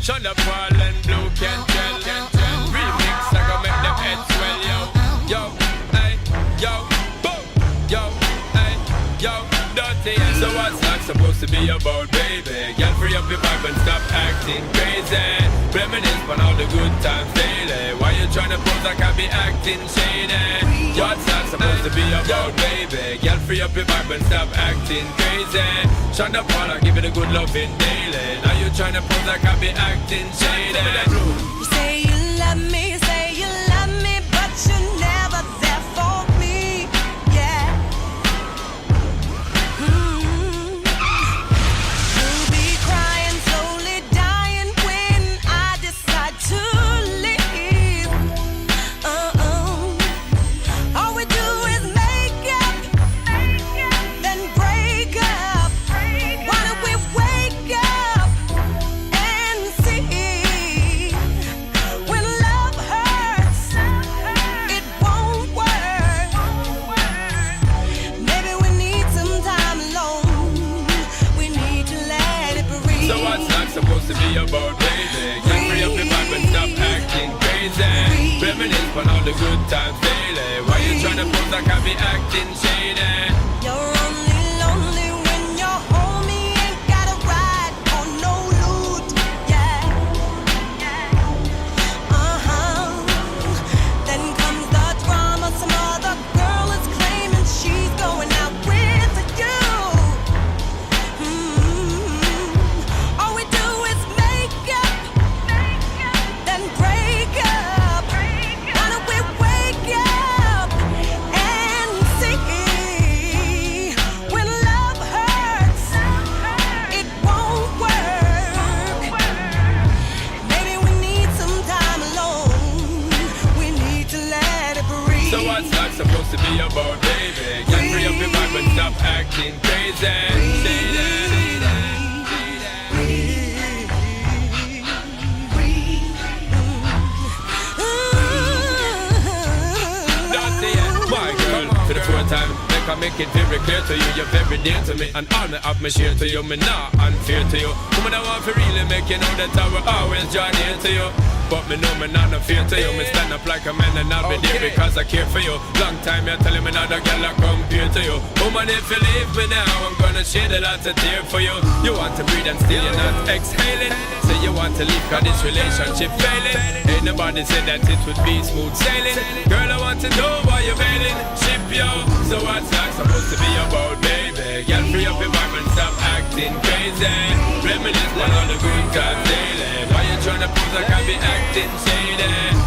Shonda Paul and Blue Cantrell. Remix, I gon' make them heads swell, yo. Yo, hey, yo, boom. Yo, hey, yo, dirty. So what's that supposed to be about, baby? Girl, free up your vibe and stop acting crazy. Reminisce on all the good times daily. Why you tryna pose like I be acting shady? What's that supposed to be about, baby? Girl, free up your vibe and stop acting crazy. Shonda Paul, I give it a good loving daily. Now you tryna pose like I be acting shady. You say you love me, but you're never there for me. Yeah. You'll be crying, slowly dying when I decide to leave. All we do is make up, then break up. Why don't we wake up and see? When love hurts, it won't work. Maybe we need some time alone. We need to let it breathe. So what's that supposed to be about, baby? Get free up your vibe and stop acting crazy. Reminisce on all the good times daily. Why you tryna pose like I be acting shady? You're only lonely when you're home. You ain't got a ride or no loot. Yeah. Then comes the drama. Some other girl is claiming she's going out with you. All we do is make up, then break up. Why don't we wake up and see? When love hurts, it won't work. Maybe we need some time alone. We need to let it breathe. So what's that supposed to be about, baby? Get free up your vibe and stop acting crazy. My girl, for the fourth time, make it very clear to you, you're very dear to me. And all me have me share to you, me not unfair to you. Woman, I want to really make you know that I will always join in to you. But me know me not no fear to you. Me stand up like a man and I'll be there because I care for you. Long time you're telling me another girl I compare to you. Woman, if you leave me now, I'm gonna shed a lot of tears for you. You want to breathe and still you're not exhaling. Say you want to leave cause this relationship failing. Ain't nobody said that it would be smooth sailing. Girl, I want to know why you're failing. Ship yo, so what's that supposed to be about, baby? Girl, free up your vibe and stop acting crazy. Reminisce on all the good times daily. Why you tryna pose like I be acting shady?